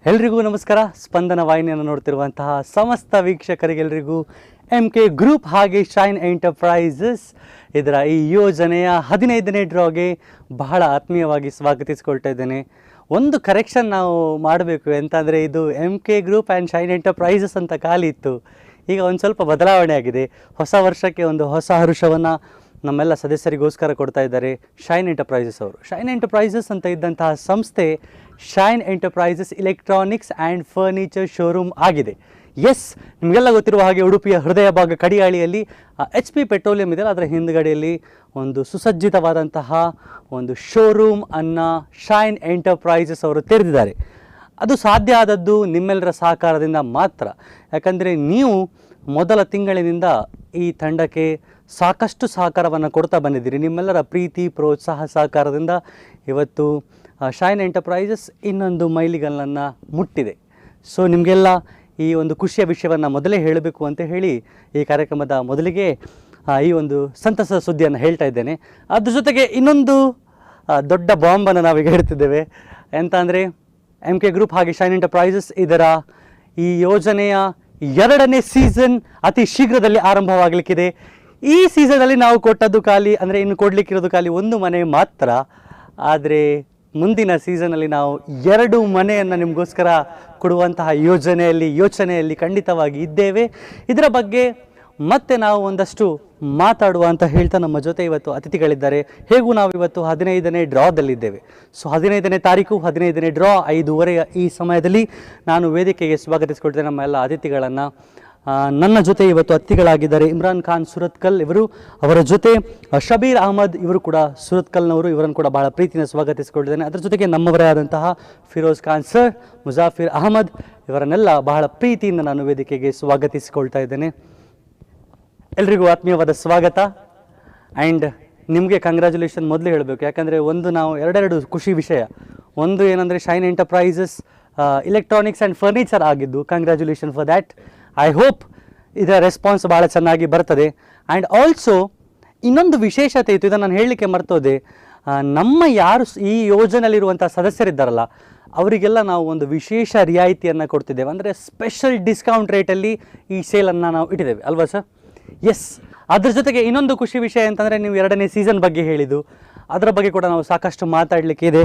ಎಲ್ರಿಗೂ ನಮಸ್ಕಾರ. ಸ್ಪಂದನ ವಾಹಿನಿಯನ್ನು ನೋಡ್ತಿರುವಂತಹ ಸಮಸ್ತ ವೀಕ್ಷಕರಿಗೆಲ್ಲರಿಗೂ MK ಗ್ರೂಪ್ ಹಾಗೆ ಶೈನ್ ಎಂಟರ್ಪ್ರೈಸಸ್ ಇದರ ಈ ಯೋಜನೆಯ 15ನೇ ಡ್ರಾಗೆ ಬಹಳ ಆತ್ಮೀಯವಾಗಿ ಸ್ವಾಗತಿಸಿಕೊಳ್ತಾ ಇದ್ದೇನೆ. ಒಂದು ಕರೆಕ್ಷನ್ ನಾವು ಮಾಡಬೇಕು ಎಂತಂದರೆ, ಇದು MK group and shine enterprises ಅಂತ ಖಾಲಿ ಇತ್ತು. ಈಗ ಒಂದು ಸ್ವಲ್ಪ ಬದಲಾವಣೆ ಆಗಿದೆ. ಹೊಸ ವರ್ಷಕ್ಕೆ ಒಂದು ಹೊಸ ಹರುಷವನ್ನು ನಮ್ಮೆಲ್ಲ ಸದಸ್ಯರಿಗೋಸ್ಕರ ಕೊಡ್ತಾ ಇದ್ದಾರೆ ಶೈನ್ ಎಂಟರ್ಪ್ರೈಸಸ್ ಅವರು. ಶೈನ್ ಎಂಟರ್ಪ್ರೈಸಸ್ ಅಂತ ಇದ್ದಂತಹ ಸಂಸ್ಥೆ shine enterprises electronics and furniture showroom ಆಗಿದೆ. ಎಸ್, ನಿಮಗೆಲ್ಲ ಗೊತ್ತಿರುವ ಹಾಗೆ ಉಡುಪಿಯ ಹೃದಯ ಭಾಗ ಕಡಿಯಾಳಿಯಲ್ಲಿ HP ಪೆಟ್ರೋಲಿಯಂ ಇದೆಯಲ್ಲ, ಅದರ ಹಿಂದುಗಡೆಯಲ್ಲಿ ಒಂದು ಸುಸಜ್ಜಿತವಾದಂತಹ ಒಂದು ಶೋರೂಮ್ ಅನ್ನು ಶೈನ್ ಎಂಟರ್ಪ್ರೈಸಸ್ ಅವರು ತೆರೆದಿದ್ದಾರೆ. ಅದು ಸಾಧ್ಯ ಆದದ್ದು ನಿಮ್ಮೆಲ್ಲರ ಸಹಕಾರದಿಂದ ಮಾತ್ರ. ಯಾಕಂದರೆ ನೀವು ಮೊದಲ ತಿಂಗಳಿನಿಂದ ಈ ತಂಡಕ್ಕೆ ಸಾಕಷ್ಟು ಸಹಕಾರವನ್ನು ಕೊಡ್ತಾ ಬಂದಿದ್ದೀರಿ. ನಿಮ್ಮೆಲ್ಲರ ಪ್ರೀತಿ, ಪ್ರೋತ್ಸಾಹ, ಸಹಕಾರದಿಂದ ಇವತ್ತು ಶೈನ್ ಎಂಟರ್ಪ್ರೈಸಸ್ ಇನ್ನೊಂದು ಮೈಲಿಗಲ್ಲನ್ನು ಮುಟ್ಟಿದೆ. ಸೊ ನಿಮಗೆಲ್ಲ ಈ ಒಂದು ಖುಷಿಯ ವಿಷಯವನ್ನು ಮೊದಲೇ ಹೇಳಬೇಕು ಅಂತ ಹೇಳಿ ಈ ಕಾರ್ಯಕ್ರಮದ ಮೊದಲಿಗೆ ಈ ಒಂದು ಸಂತಸದ ಸುದ್ದಿಯನ್ನು ಹೇಳ್ತಾ ಇದ್ದೇನೆ. ಅದ್ರ ಜೊತೆಗೆ ಇನ್ನೊಂದು ದೊಡ್ಡ ಬಾಂಬನ್ನು ನಾವೀಗ ಹೇಳ್ತಿದ್ದೇವೆ. ಎಂತ ಅಂದರೆ, MK ಗ್ರೂಪ್ ಹಾಗೆ ಶೈನ್ ಎಂಟರ್ಪ್ರೈಸಸ್ ಇದರ ಈ ಯೋಜನೆಯ 2ನೇ ಸೀಸನ್ ಅತಿ ಶೀಘ್ರದಲ್ಲಿ ಆರಂಭವಾಗಲಿಕ್ಕಿದೆ. ಈ ಸೀಸನಲ್ಲಿ ನಾವು ಕೊಟ್ಟದ್ದು ಖಾಲಿ ಅಂದರೆ ಇನ್ನು ಕೊಡಲಿಕ್ಕಿರೋದು ಖಾಲಿ 1 ಮನೆ ಮಾತ್ರ. ಆದರೆ ಮುಂದಿನ ಸೀಸನಲ್ಲಿ ನಾವು 2 ಮನೆಯನ್ನು ನಿಮಗೋಸ್ಕರ ಕೊಡುವಂತಹ ಯೋಚನೆಯಲ್ಲಿ ಖಂಡಿತವಾಗಿ ಇದ್ದೇವೆ. ಇದರ ಬಗ್ಗೆ ಮತ್ತೆ ನಾವು ಒಂದಷ್ಟು ಮಾತಾಡುವ ಅಂತ ಹೇಳ್ತಾ ನಮ್ಮ ಜೊತೆ ಇವತ್ತು ಅತಿಥಿಗಳಿದ್ದಾರೆ. ಹೇಗೂ ನಾವು ಇವತ್ತು 15ನೇ ಡ್ರಾದಲ್ಲಿದ್ದೇವೆ. ಸೊ 15ನೇ ತಾರೀಕು 15ನೇ ಡ್ರಾ 5:30 ಈ ಸಮಯದಲ್ಲಿ ನಾನು ವೇದಿಕೆಗೆ ಸ್ವಾಗತಿಸಿಕೊಳ್ತೇನೆ ನಮ್ಮ ಎಲ್ಲ ಅತಿಥಿಗಳನ್ನು. ನನ್ನ ಜೊತೆ ಇವತ್ತು ಅತಿಥಿಗಳಾಗಿದ್ದಾರೆ ಇಮ್ರಾನ್ ಖಾನ್ ಸುರತ್ಕಲ್ ಇವರು, ಅವರ ಜೊತೆ ಶಬೀರ್ ಅಹಮದ್ ಇವರು ಕೂಡ ಸುರತ್ಕಲ್ನವರು, ಇವರನ್ನು ಕೂಡ ಬಹಳ ಪ್ರೀತಿಯಿಂದ ಸ್ವಾಗತಿಸಿಕೊಳ್ತೇನೆ. ಅದರ ಜೊತೆಗೆ ನಮ್ಮವರೇ ಆದಂತಹ ಫಿರೋಜ್ ಖಾನ್ ಸರ್, ಮುಜಾಫಿರ್ ಅಹಮದ್ ಇವರನ್ನೆಲ್ಲ ಬಹಳ ಪ್ರೀತಿಯಿಂದ ನಾನು ವೇದಿಕೆಗೆ ಸ್ವಾಗತಿಸಿಕೊಳ್ತಾ ಇದ್ದೇನೆ. ಎಲ್ರಿಗೂ ಆತ್ಮೀಯವಾದ ಸ್ವಾಗತ. ಆ್ಯಂಡ್ ನಿಮಗೆ ಕಂಗ್ರ್ಯಾಚುಲೇಷನ್ ಮೊದಲು ಹೇಳಬೇಕು. ಯಾಕಂದರೆ ನಾವು ಎರಡೆರಡು ಖುಷಿ ವಿಷಯ. ಒಂದು ಏನಂದರೆ Shine enterprises electronics and furniture ಆಗಿದ್ದು, congratulation for that. I hope ಇದರ ರೆಸ್ಪಾನ್ಸ್ ಭಾಳ ಚೆನ್ನಾಗಿ ಬರ್ತದೆ. ಆ್ಯಂಡ್ ಆಲ್ಸೋ ಇನ್ನೊಂದು ವಿಶೇಷತೆ ಇತ್ತು, ಇದನ್ನು ನಾನು ಹೇಳಲಿಕ್ಕೆ ಮರ್ತೋದೆ. ನಮ್ಮ ಯಾರು ಈ ಯೋಜನೆಯಲ್ಲಿರುವಂಥ ಸದಸ್ಯರಿದ್ದಾರಲ್ಲ ಅವರಿಗೆಲ್ಲ ನಾವು ಒಂದು ವಿಶೇಷ ರಿಯಾಯಿತಿಯನ್ನು ಕೊಡ್ತಿದ್ದೇವೆ. ಅಂದರೆ ಸ್ಪೆಷಲ್ ಡಿಸ್ಕೌಂಟ್ ರೇಟಲ್ಲಿ ಈ ಸೇಲನ್ನು ನಾವು ಇಟ್ಟಿದ್ದೇವೆ ಅಲ್ವಾ ಸರ್? ಎಸ್. ಅದ್ರ ಜೊತೆಗೆ ಇನ್ನೊಂದು ಖುಷಿ ವಿಷಯ ಅಂತಂದರೆ, ನೀವು 2ನೇ ಸೀಸನ್ ಬಗ್ಗೆ ಹೇಳಿದ್ದು, ಅದರ ಬಗ್ಗೆ ಕೂಡ ನಾವು ಸಾಕಷ್ಟು ಮಾತಾಡಲಿಕ್ಕೆ ಇದೆ.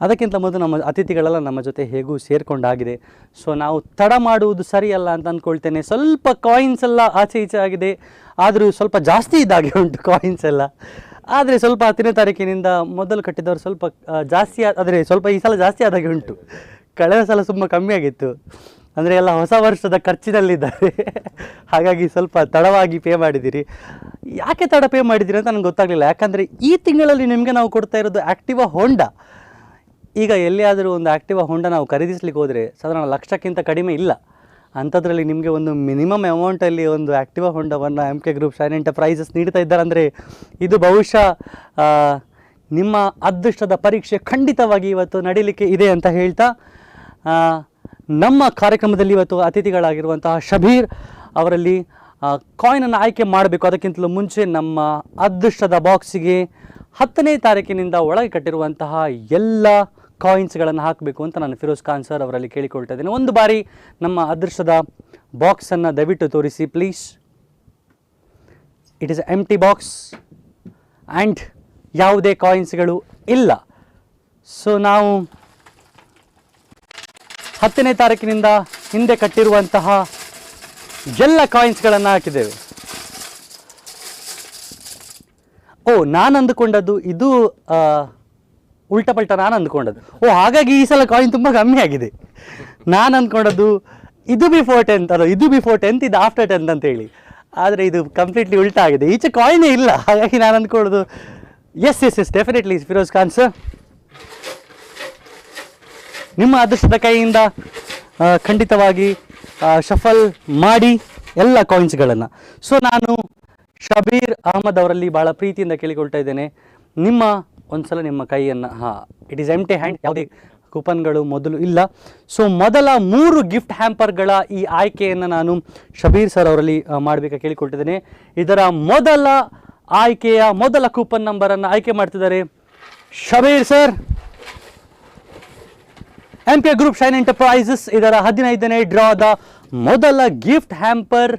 ಅದಕ್ಕಿಂತ ಮೊದಲು ನಮ್ಮ ಅತಿಥಿಗಳೆಲ್ಲ ನಮ್ಮ ಜೊತೆ ಹೇಗೂ ಸೇರಿಕೊಂಡಾಗಿದೆ. ಸೊ ನಾವು ತಡ ಮಾಡುವುದು ಸರಿಯಲ್ಲ ಅಂತ ಅಂದ್ಕೊಳ್ತೇನೆ. ಸ್ವಲ್ಪ ಕಾಯಿನ್ಸ್ ಎಲ್ಲ ಆಚೆ ಈಚೆ ಆಗಿದೆ, ಆದರೂ ಸ್ವಲ್ಪ ಜಾಸ್ತಿ ಇದ್ದಾಗೆ ಉಂಟು ಕಾಯಿನ್ಸ್ ಎಲ್ಲ. ಆದರೆ ಸ್ವಲ್ಪ 10ನೇ ತಾರೀಕಿನಿಂದ ಮೊದಲು ಕಟ್ಟಿದವರು ಸ್ವಲ್ಪ ಜಾಸ್ತಿ, ಆದರೆ ಸ್ವಲ್ಪ ಈ ಸಲ ಜಾಸ್ತಿ ಆದಾಗೆ ಉಂಟು. ಕಳೆದ ಸಲ ತುಂಬ ಕಮ್ಮಿ ಆಗಿತ್ತು. ಅಂದರೆ ಎಲ್ಲ ಹೊಸ ವರ್ಷದ ಖರ್ಚಿನಲ್ಲಿದ್ದಾರೆ. ಹಾಗಾಗಿ ಸ್ವಲ್ಪ ತಡವಾಗಿ ಪೇ ಮಾಡಿದ್ದೀರಿ. ಯಾಕೆ ತಡ ಪೇ ಮಾಡಿದ್ದೀರಿ ಅಂತ ನನಗೆ ಗೊತ್ತಾಗಲಿಲ್ಲ. ಯಾಕಂದರೆ ಈ ತಿಂಗಳಲ್ಲಿ ನಿಮಗೆ ನಾವು ಕೊಡ್ತಾ ಇರೋದು ಆ್ಯಕ್ಟಿವಾ ಹೋಂಡಾ. ಈಗ ಎಲ್ಲಿಯಾದರೂ ಒಂದು ಆ್ಯಕ್ಟಿವಾ ಹೋಂಡಾ ನಾವು ಖರೀದಿಸ್ಲಿಕ್ಕೆ ಹೋದರೆ ಸಾಧಾರಣ 1,00,000ಕ್ಕಿಂತ ಕಡಿಮೆ ಇಲ್ಲ. ಅಂಥದ್ರಲ್ಲಿ ನಿಮಗೆ ಒಂದು ಮಿನಿಮಮ್ ಅಮೌಂಟಲ್ಲಿ ಒಂದು ಆ್ಯಕ್ಟಿವಾ ಹೋಂಡಾವನ್ನು MK ಗ್ರೂಪ್ ಶೈನ್ ಎಂಟರ್ಪ್ರೈಸಸ್ ನೀಡ್ತಾ ಇದ್ದಾರೆ ಅಂದರೆ, ಇದು ಬಹುಶಃ ನಿಮ್ಮ ಅದೃಷ್ಟದ ಪರೀಕ್ಷೆ ಖಂಡಿತವಾಗಿ ಇವತ್ತು ನಡೀಲಿಕ್ಕೆ ಇದೆ ಅಂತ ಹೇಳ್ತಾ, ನಮ್ಮ ಕಾರ್ಯಕ್ರಮದಲ್ಲಿ ಇವತ್ತು ಅತಿಥಿಗಳಾಗಿರುವಂತಹ ಶಬೀರ್ ಅವರಲ್ಲಿ ಕಾಯಿನನ್ನು ಆಯ್ಕೆ ಮಾಡಬೇಕು. ಅದಕ್ಕಿಂತಲೂ ಮುಂಚೆ ನಮ್ಮ ಅದೃಷ್ಟದ ಬಾಕ್ಸಿಗೆ 10ನೇ ತಾರೀಕಿನಿಂದ ಒಳಗೆ ಕಟ್ಟಿರುವಂತಹ ಎಲ್ಲ ಕಾಯಿನ್ಸ್ಗಳನ್ನು ಹಾಕಬೇಕು ಅಂತ ನಾನು ಫಿರೋಜ್ ಖಾನ್ ಸರ್ ಅವರಲ್ಲಿ ಕೇಳಿಕೊಳ್ತಾ ಇದ್ದೇನೆ. ಒಂದು ಬಾರಿ ನಮ್ಮ ಅದೃಷ್ಟದ ಬಾಕ್ಸನ್ನು ದಯವಿಟ್ಟು ತೋರಿಸಿ please. It is empty box and ಯಾವುದೇ ಕಾಯಿನ್ಸ್ಗಳು ಇಲ್ಲ. ಸೊ ನಾವು 10ನೇ ತಾರೀಕಿನಿಂದ ಹಿಂದೆ ಕಟ್ಟಿರುವಂತಹ ಎಲ್ಲ ಕಾಯಿನ್ಸ್ಗಳನ್ನು ಹಾಕಿದ್ದೇವೆ. ನಾನು ಅಂದುಕೊಂಡದ್ದು ಇದು ಉಲ್ಟಪಲ್ಟ. ನಾನು ಅಂದ್ಕೊಂಡದ್ದು ಹಾಗಾಗಿ ಈ ಸಲ ಕಾಯಿನ್ ತುಂಬ ಕಮ್ಮಿ ಆಗಿದೆ. ನಾನು ಅಂದ್ಕೊಂಡದ್ದು ಇದು ಬಿಫೋರ್ 10th, ಅದು ಇದು ಬಿಫೋರ್ 10th, ಇದು ಆಫ್ಟರ್ 10th ಅಂತೇಳಿ. ಆದರೆ ಇದು ಕಂಪ್ಲೀಟ್ಲಿ ಉಲ್ಟಾ ಆಗಿದೆ. ಈಚೆ ಕಾಯಿನೇ ಇಲ್ಲ. ಹಾಗಾಗಿ ನಾನು ಅಂದ್ಕೊಳ್ಳೋದು yes definitely Firoz Khan sir, ನಿಮ್ಮ ಅದೃಷ್ಟದ ಕೈಯಿಂದ ಖಂಡಿತವಾಗಿ ಶಫಲ್ ಮಾಡಿ ಎಲ್ಲ ಕಾಯಿನ್ಸ್ಗಳನ್ನು. ಸೊ ನಾನು ಶಬೀರ್ ಅಹಮದ್ ಅವರಲ್ಲಿ ಭಾಳ ಪ್ರೀತಿಯಿಂದ ಕೇಳಿಕೊಳ್ತಾ ಇದ್ದೇನೆ, ಒಂದು ಸಲ ನಿಮ್ಮ ಕೈಯನ್ನು ಇಟ್ ಈಸ್ ಎಂಟಿ ಹ್ಯಾಂಡ್, ಯಾವುದೇ ಕೂಪನ್ಗಳು ಮೊದಲು ಇಲ್ಲ. ಸೊ ಮೊದಲ 3 ಗಿಫ್ಟ್ ಹ್ಯಾಂಪರ್ಗಳ ಈ ಆಯ್ಕೆಯನ್ನು ನಾನು ಶಬೀರ್ ಸರ್ ಅವರಲ್ಲಿ ಮಾಡಬೇಕಾ ಕೇಳಿಕೊಳ್ತಿದ್ದೇನೆ. ಇದರ ಮೊದಲ ಆಯ್ಕೆಯ ಮೊದಲ ಕೂಪನ್ ನಂಬರನ್ನು ಆಯ್ಕೆ ಮಾಡ್ತಿದ್ದಾರೆ Shabbir sir. MK Group Shine Enterprises ಇದರ 15ನೇ ಡ್ರಾದ ಮೊದಲ ಗಿಫ್ಟ್ ಹ್ಯಾಂಪರ್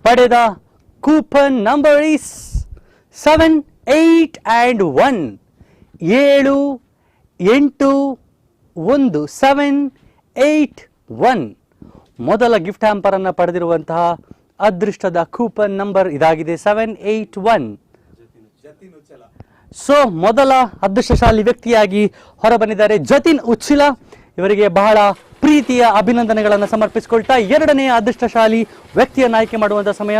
ಪಡೆದ ಕೂಪನ್ ನಂಬರ್ ಈಸ್ 7, 8 and 1. 7, 8, 1. 7, 8, 1. ಮೊದಲ ಗಿಫ್ಟ್ ಹ್ಯಾಂಪರ್ ಅನ್ನು ಪಡೆದಿರುವಂತಹ ಅದೃಷ್ಟದ ಕೂಪನ್ ನಂಬರ್ ಇದಾಗಿದೆ 781. ಸೊ ಮೊದಲ ಅದೃಷ್ಟಶಾಲಿ ವ್ಯಕ್ತಿಯಾಗಿ ಹೊರಬಂದಿದ್ದಾರೆ ಜತಿನ್ ಉಚ್ಚಿಲ. ಇವರಿಗೆ ಬಹಳ ಪ್ರೀತಿಯ ಅಭಿನಂದನೆಗಳನ್ನು ಸಮರ್ಪಿಸಿಕೊಳ್ತಾ ಎರಡನೆಯ ಅದೃಷ್ಟಶಾಲಿ ವ್ಯಕ್ತಿಯನ್ನು ಆಯ್ಕೆ ಮಾಡುವಂತಹ ಸಮಯ.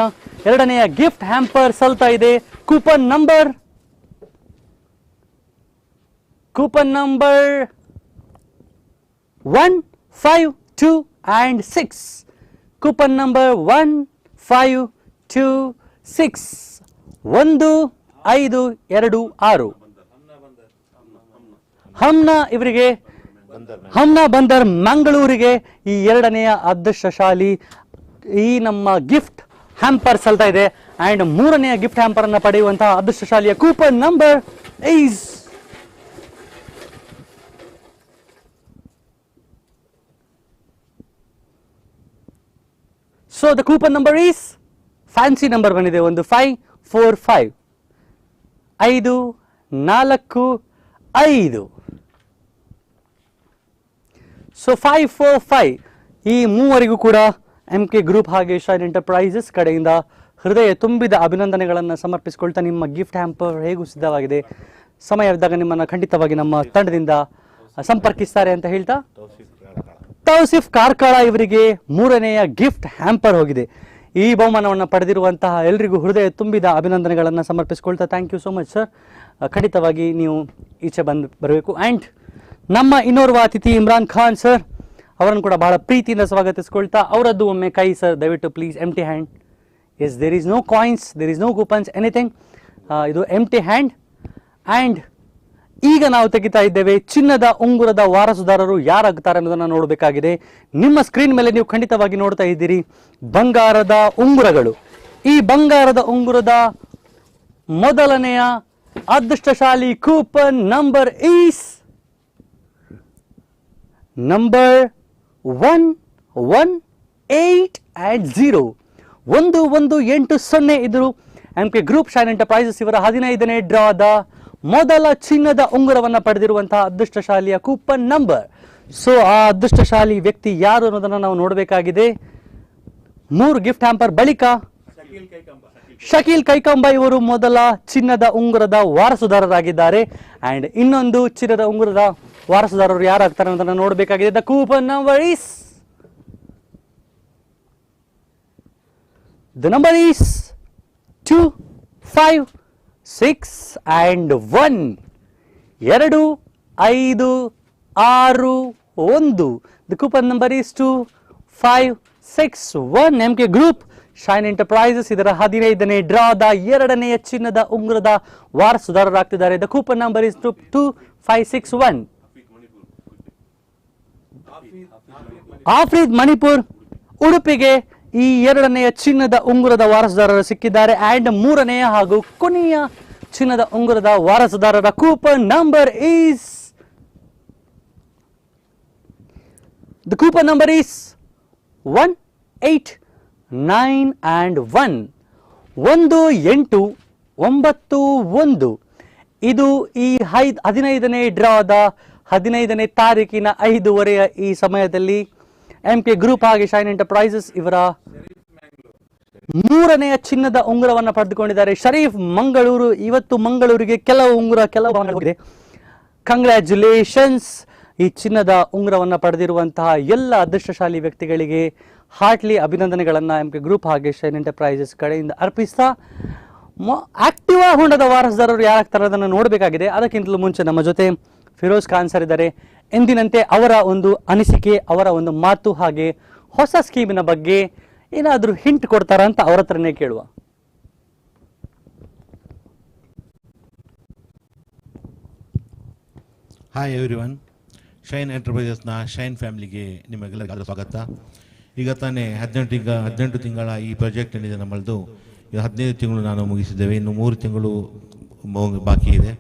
ಎರಡನೆಯ ಗಿಫ್ಟ್ ಹ್ಯಾಂಪರ್ ಸಲ್ತಾ ಇದೆ. Coupon number 1, 5, 2 and 6. Coupon number 1, 5, 2, 6. 1, 5, 2, 6. ಹಮ್ನಾ ಇವರಿಗೆ ಹಮ್ನಾ ಬಂದರ್ ಮಂಗಳೂರಿಗೆ ಈ ಎರಡನೆಯ ಅದೃಷ್ಟಶಾಲಿ ಈ ನಮ್ಮ ಗಿಫ್ಟ್ ಹ್ಯಾಂಪರ್ ಸಲ್ತಾ ಇದೆ. ಅಂಡ್ ಮೂರನೆಯ ಗಿಫ್ಟ್ ಹ್ಯಾಂಪರ್ ಅನ್ನು ಪಡೆಯುವಂತಹ ಅದೃಷ್ಟಶಾಲಿಯ coupon number is so the coupon number is fancy number ಬಂದಿದೆ. ಒಂದು 545 5 4 5. ಸೊ 545 ಈ ಮೂವರಿಗೂ ಕೂಡ MK ಗ್ರೂಪ್ ಹಾಗೆ ಶೈನ್ ಎಂಟರ್ಪ್ರೈಸಸ್ ಕಡೆಯಿಂದ ಹೃದಯ ತುಂಬಿದ ಅಭಿನಂದನೆಗಳನ್ನು ಸಮರ್ಪಿಸಿಕೊಳ್ತಾ ನಿಮ್ಮ ಗಿಫ್ಟ್ ಹ್ಯಾಂಪರ್ ಹೇಗೂ ಸಿದ್ಧವಾಗಿದೆ. ಸಮಯವಿದ್ದಾಗ ನಿಮ್ಮನ್ನು ಖಂಡಿತವಾಗಿ ನಮ್ಮ ತಂಡದಿಂದ ಸಂಪರ್ಕಿಸ್ತಾರೆ ಅಂತ ಹೇಳ್ತಾ ತೌಸಿಫ್ ಕಾರ್ಕಳ ಇವರಿಗೆ ಮೂರನೆಯ ಗಿಫ್ಟ್ ಹ್ಯಾಂಪರ್ ಹೋಗಿದೆ. ಈ ಬಹುಮಾನವನ್ನು ಪಡೆದಿರುವಂತಹ ಎಲ್ಲರಿಗೂ ಹೃದಯ ತುಂಬಿದ ಅಭಿನಂದನೆಗಳನ್ನು ಸಮರ್ಪಿಸಿಕೊಳ್ತಾ thank you so much sir. ಖಂಡಿತವಾಗಿ ನೀವು ಈಚೆ ಬರಬೇಕು. ಆ್ಯಂಡ್ ನಮ್ಮ ಇನ್ನೋರ್ವ ಅತಿಥಿ ಇಮ್ರಾನ್ ಖಾನ್ ಸರ್ ಅವರನ್ನು ಕೂಡ ಬಹಳ ಪ್ರೀತಿಯಿಂದ ಸ್ವಾಗತಿಸ್ಕೊಳ್ತಾ ಅವರದ್ದು ಒಮ್ಮೆ ಕೈ ಸರ್ ದಯವಿಟ್ಟು please. Empty hand. Yes, there is no coins, there is no coupons, anything. ಇದು ಎಂಟಿ ಹ್ಯಾಂಡ್. ಆ್ಯಂಡ್ ಈಗ ನಾವು ತೆಗಿತಾ ಇದ್ದೇವೆ ಚಿನ್ನದ ಉಂಗುರದ ವಾರಸುದಾರರು ಯಾರಾಗ್ತಾರೆ ಅನ್ನೋದನ್ನು ನೋಡಬೇಕಾಗಿದೆ. ನಿಮ್ಮ ಸ್ಕ್ರೀನ್ ಮೇಲೆ ನೀವು ಖಂಡಿತವಾಗಿ ನೋಡ್ತಾ ಇದ್ದೀರಿ ಬಂಗಾರದ ಉಂಗುರಗಳು. ಈ ಬಂಗಾರದ ಉಂಗುರದ ಮೊದಲನೆಯ ಅದೃಷ್ಟಶಾಲಿ coupon number is number 1, 1, 8 and 0. 1, 1, 8, 0 ಇದ್ರು MK ಗ್ರೂಪ್ ಶೈನ್ ಎಂಟರ್ಪ್ರೈಸಸ್ ಇವರ 15ನೇ ಡ್ರಾದ ಮೊದಲ ಚಿನ್ನದ ಉಂಗುರವನ್ನು ಪಡೆದಿರುವಂತಹ ಅದೃಷ್ಟಶಾಲಿಯ ಕೂಪನ್ ನಂಬರ್. ಸೊ ಆ ಅದೃಷ್ಟಶಾಲಿ ವ್ಯಕ್ತಿ ಯಾರು ಅನ್ನೋದನ್ನು ನಾವು ನೋಡಬೇಕಾಗಿದೆ. 3 ಗಿಫ್ಟ್ ಹ್ಯಾಂಪರ್ ಬಳಿಕ ಶಕೀಲ್ ಕೈಕಂಬ ಇವರು ಮೊದಲ ಚಿನ್ನದ ಉಂಗುರದ ವಾರಸುದಾರರಾಗಿದ್ದಾರೆ. ಅಂಡ್ ಇನ್ನೊಂದು ಚಿನ್ನದ ಉಂಗುರದ ವಾರಸುದಾರರು ಯಾರಾಗ್ತಾರೆ ಅನ್ನೋದನ್ನು ನೋಡಬೇಕಾಗಿದೆ. The coupon number is the number is 2, 5, 6 and 1. 2, 5, 6, 1. The coupon number is 2, 5, 6, 1. MK group Shine enterprises ಇದರ 15ನೇ ಡ್ರಾದ ಎರಡನೆಯ ಚಿನ್ನದ ಉಂಗುರದ ವಾರಸುದಾರರಾಗ್ತಿದ್ದಾರೆ. The coupon number is 2, 5, 6, 1. Afreed Manipur ಉಡುಪಿಗೆ ಈ ಎರಡನೆಯ ಚಿನ್ನದ ಉಂಗುರದ ವಾರಸುದಾರರು ಸಿಕ್ಕಿದ್ದಾರೆ. ಅಂಡ್ ಮೂರನೆಯ ಹಾಗೂ ಕೊನೆಯ ಚಿನ್ನದ ಉಂಗುರದ ವಾರಸುದಾರರ coupon number is the coupon number is 1, 8, 9 and 1. 1, 8, 9, 1. ಇದು ಈ 15ನೇ ಡ್ರಾದ 15ನೇ ತಾರೀಕಿನ 5:30 ಈ ಸಮಯದಲ್ಲಿ MK ಗ್ರೂಪ್ ಹಾಗೆ ಶೈನ್ ಎಂಟರ್ಪ್ರೈಸಸ್ ಇವರ ಮೂರನೆಯ ಚಿನ್ನದ ಉಂಗುರವನ್ನು ಪಡೆದುಕೊಂಡಿದ್ದಾರೆ. ಶರೀಫ್ ಮಂಗಳೂರು. ಇವತ್ತು ಮಂಗಳೂರಿಗೆ ಕೆಲವು ಉಂಗುರ ಹೋಗಿದೆ. ಕಂಗ್ರ್ಯಾಚುಲೇಷನ್ಸ್. ಈ ಚಿನ್ನದ ಉಂಗುರವನ್ನು ಪಡೆದಿರುವಂತಹ ಎಲ್ಲ ಅದೃಷ್ಟಶಾಲಿ ವ್ಯಕ್ತಿಗಳಿಗೆ ಹಾರ್ಟ್ಲಿ ಅಭಿನಂದನೆಗಳನ್ನು MK ಗ್ರೂಪ್ ಹಾಗೆ ಶೈನ್ ಎಂಟರ್ಪ್ರೈಸಸ್ ಕಡೆಯಿಂದ ಅರ್ಪಿಸ್ತಾ ಆಕ್ಟಿವಾ ಹೊಂಡದ ವಾರಸುದಾರರು ಯಾರಾಗ್ತಾರೆ ಅದನ್ನು ನೋಡಬೇಕಾಗಿದೆ. ಅದಕ್ಕಿಂತಲೂ ಮುಂಚೆ ನಮ್ಮ ಜೊತೆ ಫಿರೋಜ್ ಖಾನ್ ಸರ್ ಇದ್ದಾರೆ. ಎಂದಿನಂತೆ ಅವರ ಒಂದು ಅನಿಸಿಕೆ, ಅವರ ಒಂದು ಮಾತು ಹಾಗೆ ಹೊಸ ಸ್ಕೀಮಿನ ಬಗ್ಗೆ ಏನಾದರೂ ಹಿಂಟ್ ಕೊಡ್ತಾರ ಅಂತ ಅವರ ಹತ್ರನೇ ಕೇಳುವ. Hi everyone. ಶೈನ್ ಎಂಟರ್ಪ್ರೈಸಸ್ನ ಶೈನ್ ಫ್ಯಾಮಿಲಿಗೆ ನಿಮಗೆಲ್ಲರಿಗೂ ಸ್ವಾಗತ. ಈಗ ತಾನೇ 18 ತಿಂಗಳ ಈ ಪ್ರಾಜೆಕ್ಟ್ ಏನಿದೆ ನಮ್ಮದು, ಈಗ 15 ತಿಂಗಳು ನಾನು ಮುಗಿಸಿದ್ದೇವೆ. ಇನ್ನು 3 ತಿಂಗಳು ಬಾಕಿ ಇದೆ.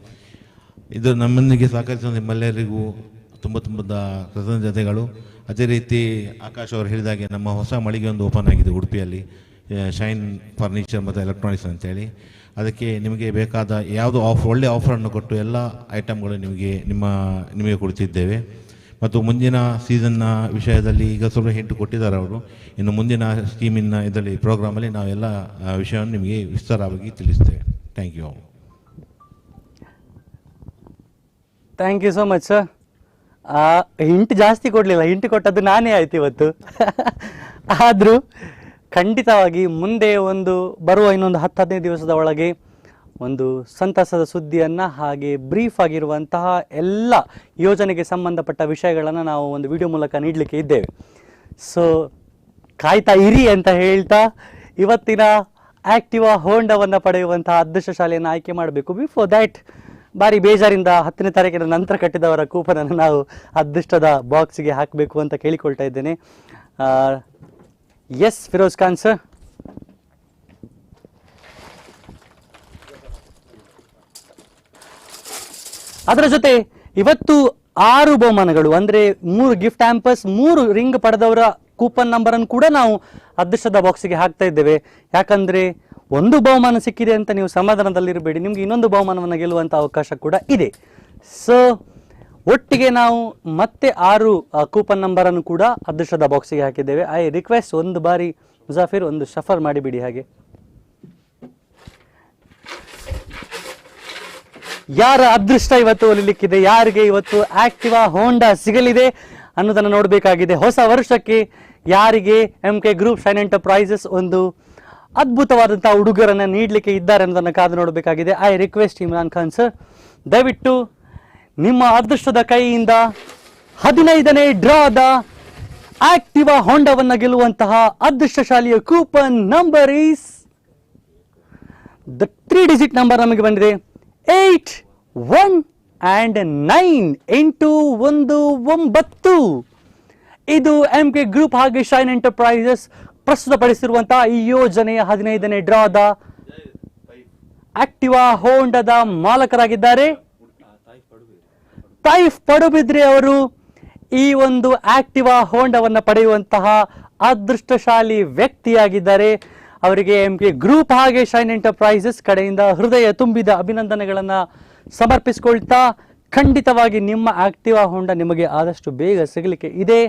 ಇದು ನಮ್ಮೊಂದಿಗೆ ಸಹಕರಿಸುವ ನಿಮ್ಮೆಲ್ಲರಿಗೂ ತುಂಬ ಕೃತಜ್ಞತೆಗಳು. ಅದೇ ರೀತಿ ಆಕಾಶ್ ಅವರು ಹೇಳಿದಾಗೆ ನಮ್ಮ ಹೊಸ ಮಳಿಗೆ ಒಂದು ಓಪನ್ ಆಗಿದೆ ಉಡುಪಿಯಲ್ಲಿ, ಶೈನ್ ಫರ್ನಿಚರ್ ಮತ್ತು ಎಲೆಕ್ಟ್ರಾನಿಕ್ಸ್ ಅಂತೇಳಿ. ಅದಕ್ಕೆ ನಿಮಗೆ ಬೇಕಾದ ಯಾವುದೋ ಒಳ್ಳೆಯ ಆಫರನ್ನು ಕೊಟ್ಟು ಎಲ್ಲ ಐಟಮ್ಗಳು ನಿಮಗೆ ಕೊಡ್ತಿದ್ದೇವೆ. ಮತ್ತು ಮುಂದಿನ ಸೀಸನ್ನ ವಿಷಯದಲ್ಲಿ ಈಗ ಸ್ವಲ್ಪ ಹಿಂಟು ಕೊಟ್ಟಿದ್ದಾರೆ ಅವರು. ಇನ್ನು ಮುಂದಿನ ಸ್ಕೀಮಿನ ಇದರಲ್ಲಿ ಪ್ರೋಗ್ರಾಮಲ್ಲಿ ನಾವೆಲ್ಲ ವಿಷಯವನ್ನು ನಿಮಗೆ ವಿಸ್ತಾರವಾಗಿ ತಿಳಿಸ್ತೇವೆ. Thank you. Thank you so much sir. Hint ಜಾಸ್ತಿ ಕೊಡಲಿಲ್ಲ, ಹಿಂಟ್ ಕೊಟ್ಟದ್ದು ನಾನೇ ಆಯ್ತು ಇವತ್ತು. ಆದರೂ ಖಂಡಿತವಾಗಿ ಮುಂದೆ ಬರುವ ಇನ್ನೊಂದು 10-15 ದಿವಸದ ಒಳಗೆ ಒಂದು ಸಂತಸದ ಸುದ್ದಿಯನ್ನು, ಹಾಗೆ ಬ್ರೀಫ್ ಆಗಿರುವಂತಹ ಎಲ್ಲ ಯೋಜನೆಗೆ ಸಂಬಂಧಪಟ್ಟ ವಿಷಯಗಳನ್ನು ನಾವು ಒಂದು ವಿಡಿಯೋ ಮೂಲಕ ನೀಡಲಿಕ್ಕೆ ಇದ್ದೇವೆ. ಸೊ ಕಾಯ್ತಾ ಇರಿ ಅಂತ ಹೇಳ್ತಾ, ಇವತ್ತಿನ ಆಕ್ಟಿವಾ ಹೋಂಡಾವನ್ನು ಪಡೆಯುವಂತಹ ಅದೃಷ್ಟಶಾಲಿಯನ್ನು ಆಯ್ಕೆ ಮಾಡಬೇಕು. ಬಿಫೋರ್ ದ್ಯಾಟ್ ಬಾರಿ ಬೇಜಾರಿಂದ 10ನೇ ತಾರೀಕಿನ ನಂತರ ಕಟ್ಟಿದವರ ಕೂಪನನ್ನು ನಾವು ಅದೃಷ್ಟದ ಬಾಕ್ಸಿಗೆ ಹಾಕಬೇಕು ಅಂತ ಕೇಳಿಕೊಳ್ತಾ ಇದ್ದೇನೆ. Yes Feroz Khan sir. ಅದರ ಜೊತೆ ಇವತ್ತು 6 ಬಹುಮಾನಗಳು, ಅಂದರೆ 3 ಗಿಫ್ಟ್ ಹ್ಯಾಂಪರ್ಸ್, 3 ರಿಂಗ್ ಪಡೆದವರ ಕೂಪನ್ ನಂಬರನ್ನು ಕೂಡ ನಾವು ಅದೃಷ್ಟದ ಬಾಕ್ಸಿಗೆ ಹಾಕ್ತಾ ಇದ್ದೇವೆ. ಯಾಕಂದರೆ ಒಂದು ಬಹುಮಾನ ಸಿಕ್ಕಿದೆ ಅಂತ ನೀವು ಸಮಾಧಾನದಲ್ಲಿರಬೇಡಿ, ನಿಮಗೆ ಇನ್ನೊಂದು ಬಹುಮಾನವನ್ನು ಗೆಲ್ಲುವಂಥ ಅವಕಾಶ ಕೂಡ ಇದೆ. ಸೊ ಒಟ್ಟಿಗೆ ನಾವು ಮತ್ತೆ 6 ಕೂಪನ್ ನಂಬರನ್ನು ಕೂಡ ಅದೃಷ್ಟದ ಬಾಕ್ಸಿಗೆ ಹಾಕಿದ್ದೇವೆ. ಐ ರಿಕ್ವೆಸ್ಟ್ ಒಂದು ಬಾರಿ ಮುಜಾಫಿರ್ ಒಂದು ಶಫರ್ ಮಾಡಿಬಿಡಿ. ಹಾಗೆ ಯಾರ ಅದೃಷ್ಟ ಇವತ್ತು ಒಲಿಲಿಕ್ಕಿದೆ, ಯಾರಿಗೆ ಇವತ್ತು ಆಕ್ಟಿವಾ ಹೋಂಡಾ ಸಿಗಲಿದೆ ಅನ್ನೋದನ್ನು ನೋಡಬೇಕಾಗಿದೆ. ಹೊಸ ವರ್ಷಕ್ಕೆ ಯಾರಿಗೆ MK ಗ್ರೂಪ್ ಶೈನ್ ಎಂಟರ್ಪ್ರೈಸಸ್ ಒಂದು ಅದ್ಭುತವಾದಂತಹ ಉಡುಗೊರೆಯನ್ನು ನೀಡಲಿಕ್ಕೆ ಇದ್ದಾರೆ ಅನ್ನೋದನ್ನು ಕಾದು ನೋಡಬೇಕಾಗಿದೆ. I request Imran Khan sir, ದಯವಿಟ್ಟು ನಿಮ್ಮ ಅದೃಷ್ಟದ ಕೈಯಿಂದ 15ನೇ ಡ್ರಾದ ಆಕ್ಟಿವಾ ಹೋಂಡಾವನ್ನು ಗೆಲ್ಲುವಂತಹ ಅದೃಷ್ಟಶಾಲಿಯ coupon number is the 3 digit number ನಮಗೆ ಬಂದಿದೆ 8, 1 and 9 819. ಇದು MK ಗ್ರೂಪ್ ಹಾಗೆ ಶೈನ್ ಎಂಟರ್ಪ್ರೈಸಸ್ ಪ್ರಸ್ತುತಪಡಿಸಿರುವಂತಹ ಈ ಯೋಜನೆಯ 15ನೇ ಡ್ರಾದ ಆಕ್ಟಿವಾ ಹೋಂಡಾದ ಮಾಲಕರಾಗಿದ್ದಾರೆ ತೈಫ್ ಪಡುಬಿದ್ರಿ ಅವರು. ಈ ಒಂದು ಆಕ್ಟಿವಾ ಹೋಂಡಾವನ್ನು ಪಡೆಯುವಂತಹ ಅದೃಷ್ಟಶಾಲಿ ವ್ಯಕ್ತಿಯಾಗಿದ್ದಾರೆ. ಅವರಿಗೆ MK ಗ್ರೂಪ್ ಹಾಗೆ ಶೈನ್ ಎಂಟರ್ಪ್ರೈಸಸ್ ಕಡೆಯಿಂದ ಹೃದಯ ತುಂಬಿದ ಅಭಿನಂದನೆಗಳನ್ನು ಸಮರ್ಪಿಸಿಕೊಳ್ತಾ, ಖಂಡಿತವಾಗಿ ನಿಮ್ಮ ಆಕ್ಟಿವಾ ಹೋಂಡಾ ನಿಮಗೆ ಆದಷ್ಟು ಬೇಗ ಸಿಗಲಿಕ್ಕೆ ಇದೆ.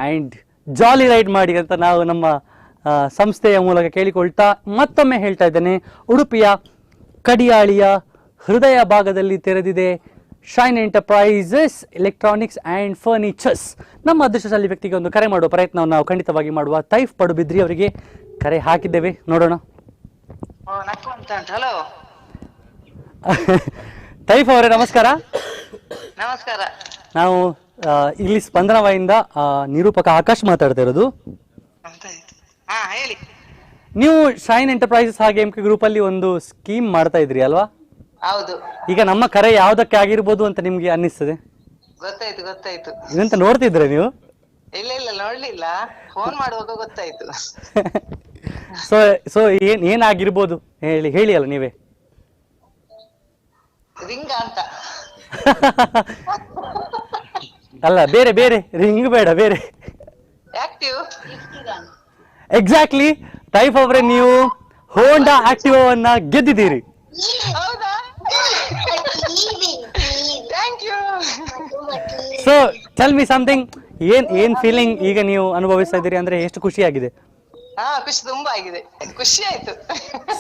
ಆ್ಯಂಡ್ ಜಾಲಿ ರೈಡ್ ಮಾಡಿ ಅಂತ ನಾವು ನಮ್ಮ ಸಂಸ್ಥೆಯ ಮೂಲಕ ಕೇಳಿಕೊಳ್ತಾ ಮತ್ತೊಮ್ಮೆ ಹೇಳ್ತಾ ಇದ್ದೇನೆ, ಉಡುಪಿಯ ಕಡಿಯಾಳಿಯ ಹೃದಯ ಭಾಗದಲ್ಲಿ ತೆರೆದಿದೆ shine enterprises electronics and furnitures. ನಮ್ಮ ಅದೃಷ್ಟಶಾಲಿ ವ್ಯಕ್ತಿಗೆ ಒಂದು ಕರೆ ಮಾಡುವ ಪ್ರಯತ್ನವನ್ನು ನಾವು ಖಂಡಿತವಾಗಿ ಮಾಡುವ. ತೈಫ್ ಪಡುಬಿದ್ರಿ ಅವರಿಗೆ ಕರೆ ಹಾಕಿದ್ದೇವೆ, ನೋಡೋಣ. ಹಲೋ ತೈಫ್ ಅವರೇ ನಮಸ್ಕಾರ. ನಮಸ್ಕಾರ. ನಾವು ಇಲ್ಲಿ ಸ್ಪಂದನವಾಯಿಂದ ನಿರೂಪಕ ಆಕಾಶ್ ಮಾತಾಡ್ತಾ ಇರೋದು. ಹೇಳಿ. ನೀವು ಶೈನ್ ಎಂಟರ್ಪ್ರೈಸಸ್ ಹಾಗೆ MK ಗ್ರೂಪ್ ಅಲ್ಲಿ ಒಂದು ಸ್ಕೀಮ್ ಮಾಡ್ತಾ ಇದ್ರಿ ಅಲ್ವಾ? ಹೌದು. ಈಗ ನಮ್ಮ ಕರೆ ಯಾವ್ದಕ್ಕೆ ಆಗಿರ್ಬೋದು ಅಂತ ನಿಮ್ಗೆ ಅನ್ನಿಸ್ತದೆ? ಗೊತ್ತಾಯ್ತು. ಇದಂತ ನೋಡ್ತಿದ್ರೆ ನೀವು? ಇಲ್ಲ ನೋಡ್ಲಿಲ್ಲ, ಫೋನ್ ಮಾಡುವಾಗ ಗೊತ್ತಾಯ್ತು. ಸೊ ಏನಾಗಿರ್ಬೋದು ಹೇಳಿ ಅಲ್ಲ ನೀವೇ. ರಿಂಗ್ ಅಂತ ಅಲ್ಲ, ಬೇರೆ ರಿಂಗ್ ಬೇಡ, ಬೇರೆ ಆಕ್ಟಿವ್. ಎಕ್ಸಾಕ್ಟ್ಲಿ ಟೈಪ್ ಅವರೇ, ನೀವು ಹೋಂಡಾ ಆಕ್ಟಿವಾವನ್ನ ಗೆದ್ದಿದ್ದೀರಿ. ಹೌದಾ? Thank you. So tell me something, ಏನ್ ಫೀಲಿಂಗ್ ಈಗ ನೀವು ಅನುಭವಿಸ್ತಾ ಇದ್ದೀರಿ, ಅಂದ್ರೆ ಎಷ್ಟು ಖುಷಿ ಆಗಿದೆ? ಖುಷಿ ತುಂಬಾ ಆಗಿದೆ, ಖುಷಿ ಆಯ್ತು.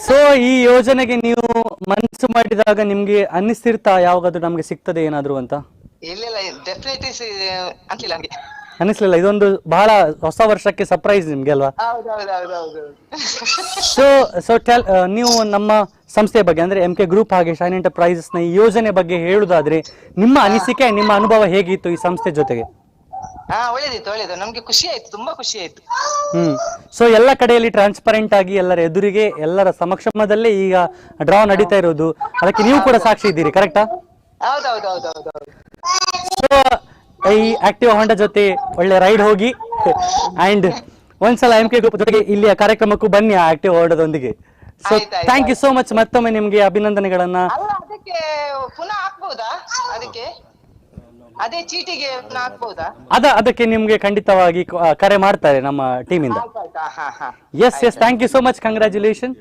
ಸೊ ಈ ಯೋಜನೆಗೆ ನೀವು ಮನಸ್ಸು ಮಾಡಿದಾಗ ನಿಮ್ಗೆ ಅನ್ನಿಸ್ತಿರ್ತಾ ಯಾವಾಗಾದ್ರೂ ನಮ್ಗೆ ಸಿಗ್ತದೆ ಏನಾದ್ರು ಅಂತ? ಇಲ್ಲ ಡೆಫಿನೆಟ್ಲಿ ಅಂತಿಲ್ಲ ನನಗೆ, ಅನ್ನಿಸ್ಲಿಲ್ಲ. ಇದೊಂದು ಬಹಳ ಹೊಸ ವರ್ಷಕ್ಕೆ ಸರ್ಪ್ರೈಸ್ ನಿಮ್ಗೆ ಅಲ್ವಾ? ಸೊ ನೀವು ನಮ್ಮ ಸಂಸ್ಥೆಯ ಬಗ್ಗೆ ಅಂದ್ರೆ MK ಗ್ರೂಪ್ ಹಾಗೆ ಶೈನ್ ಎಂಟರ್ಪ್ರೈಸಸ್ ನ ಈ ಯೋಜನೆ ಬಗ್ಗೆ ಹೇಳುದಾದ್ರೆ ನಿಮ್ಮ ಅನಿಸಿಕೆ, ನಿಮ್ಮ ಅನುಭವ ಹೇಗಿತ್ತು ಈ ಸಂಸ್ಥೆ ಜೊತೆಗೆ? ಒಳ್ಳೇದಿತ್ತು, ನಮ್ಗೆ ಖುಷಿ ಆಯ್ತು, ತುಂಬಾ ಖುಷಿ ಆಯ್ತು. ಸೊ ಎಲ್ಲ ಕಡೆಯಲ್ಲಿ ಟ್ರಾನ್ಸ್ಪರೆಂಟ್ ಆಗಿ ಎಲ್ಲರ ಎದುರಿಗೆ ಎಲ್ಲರ ಸಮಕ್ಷಮದಲ್ಲೇ ಈಗ ಡ್ರಾ ನಡೀತಾ ಇರೋದು, ಅದಕ್ಕೆ ನೀವು ಕೂಡ ಸಾಕ್ಷಿ ಇದ್ದೀರಿ, ಕರೆಕ್ಟಾ? ಹೌದೌದು. ಸೊ ಈ ಆಕ್ಟಿವಾ ಹೋಂಡಾ ಜೊತೆ ಒಳ್ಳೆ ರೈಡ್ ಹೋಗಿ ಅಂಡ್ ಒಂದ್ಸಲ MK ಗ್ರೂಪ್ ಜೊತೆಗೆ ಇಲ್ಲಿಯ ಕಾರ್ಯಕ್ರಮಕ್ಕೂ ಬನ್ನಿ ಆ ಆಕ್ಟಿವಾ ಹೋಂಡಾದೊಂದಿಗೆ. So thank you so much, ಮತ್ತೊಮ್ಮೆ ನಿಮ್ಗೆ ಅಭಿನಂದನೆಗಳನ್ನ. ಅದಕ್ಕೆ ಪುನಃ ಹಾಕ್ಬಹುದಾ? ಅದಕ್ಕೆ ಅದೇ ಚೀಟಿಗೆ ಹಾಕ್ಬೋದಾ? ಅದಕ್ಕೆ ನಿಮ್ಗೆ ಖಂಡಿತವಾಗಿ ಕರೆ ಮಾಡ್ತಾರೆ ನಮ್ಮ ಟೀಮಿಂದ. Yes yes, thank you so much, congratulation.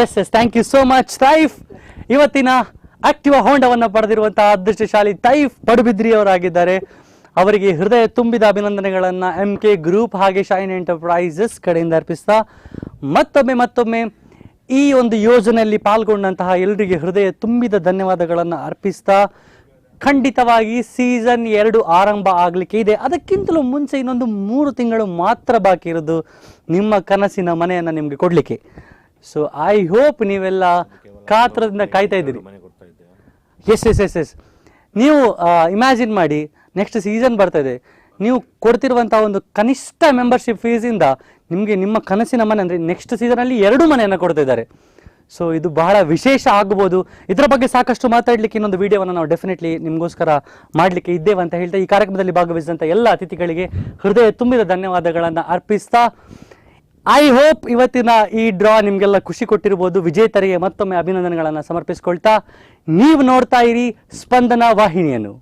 Yes yes, thank you so much Taif. ಇವತ್ತಿನ ಆಕ್ಟಿವಾ ಹೋಂಡಾವನ್ನು ಪಡೆದಿರುವಂತಹ ಅದೃಷ್ಟಶಾಲಿ ತೈಫ್ ಪಡುಬಿದ್ರಿ ಅವರಾಗಿದ್ದಾರೆ. ಅವರಿಗೆ ಹೃದಯ ತುಂಬಿದ ಅಭಿನಂದನೆಗಳನ್ನು MK ಗ್ರೂಪ್ ಹಾಗೆ ಶೈನ್ ಎಂಟರ್ಪ್ರೈಸಸ್ ಕಡೆಯಿಂದ ಅರ್ಪಿಸ್ತಾ ಮತ್ತೊಮ್ಮೆ ಈ ಒಂದು ಯೋಜನೆಯಲ್ಲಿ ಪಾಲ್ಗೊಂಡಂತಹ ಎಲ್ಲರಿಗೆ ಹೃದಯ ತುಂಬಿದ ಧನ್ಯವಾದಗಳನ್ನು ಅರ್ಪಿಸ್ತಾ ಖಂಡಿತವಾಗಿ ಸೀಸನ್ 2 ಆರಂಭ ಆಗಲಿಕ್ಕೆ ಇದೆ. ಅದಕ್ಕಿಂತಲೂ ಮುಂಚೆ ಇನ್ನೊಂದು 3 ತಿಂಗಳು ಮಾತ್ರ ಬಾಕಿ ಇರೋದು ನಿಮ್ಮ ಕನಸಿನ ಮನೆಯನ್ನು ನಿಮಗೆ ಕೊಡಲಿಕ್ಕೆ. ಸೊ ಐ ಹೋಪ್ ನೀವೆಲ್ಲ ಕಾತರದಿಂದ ಕಾಯ್ತಾ ಇದ್ದೀರಿ. ಎಸ್, ನೀವು ಇಮ್ಯಾಜಿನ್ ಮಾಡಿ, ನೆಕ್ಸ್ಟ್ ಸೀಸನ್ ಬರ್ತಾ ಇದೆ, ನೀವು ಕೊಡ್ತಿರುವಂಥ ಒಂದು ಕನಿಷ್ಠ ಮೆಂಬರ್ಶಿಪ್ ಫೀಸಿಂದ ನಿಮಗೆ ನಿಮ್ಮ ಕನಸಿನ ಮನೆ ಅಂದರೆ ನೆಕ್ಸ್ಟ್ ಸೀಸನಲ್ಲಿ 2 ಮನೆಯನ್ನು ಕೊಡ್ತಾ ಇದ್ದಾರೆ. ಸೊ ಇದು ಬಹಳ ವಿಶೇಷ ಆಗ್ಬೋದು. ಇದರ ಬಗ್ಗೆ ಸಾಕಷ್ಟು ಮಾತಾಡಲಿಕ್ಕೆ ಇನ್ನೊಂದು ವಿಡಿಯೋವನ್ನು ನಾವು ಡೆಫಿನೆಟ್ಲಿ ನಿಮಗೋಸ್ಕರ ಮಾಡಲಿಕ್ಕೆ ಇದ್ದೇವೆ ಅಂತ ಹೇಳ್ತಾ ಈ ಕಾರ್ಯಕ್ರಮದಲ್ಲಿ ಭಾಗವಹಿಸಿದಂಥ ಎಲ್ಲ ಅತಿಥಿಗಳಿಗೆ ಹೃದಯ ತುಂಬಿದ ಧನ್ಯವಾದಗಳನ್ನು ಅರ್ಪಿಸ್ತಾ ಐ ಹೋಪ್ ಇವತ್ತಿನ ಈ ಡ್ರಾ ನಿಮಗೆಲ್ಲ ಖುಷಿ ಕೊಟ್ಟಿರ್ಬೋದು. ವಿಜೇತರಿಗೆ ಮತ್ತೊಮ್ಮೆ ಅಭಿನಂದನೆಗಳನ್ನು ಸಮರ್ಪಿಸ್ಕೊಳ್ತಾ ನೀವು ನೋಡ್ತಾ ಇರಿ ಸ್ಪಂದನ ವಾಹಿನಿಯನ್ನು.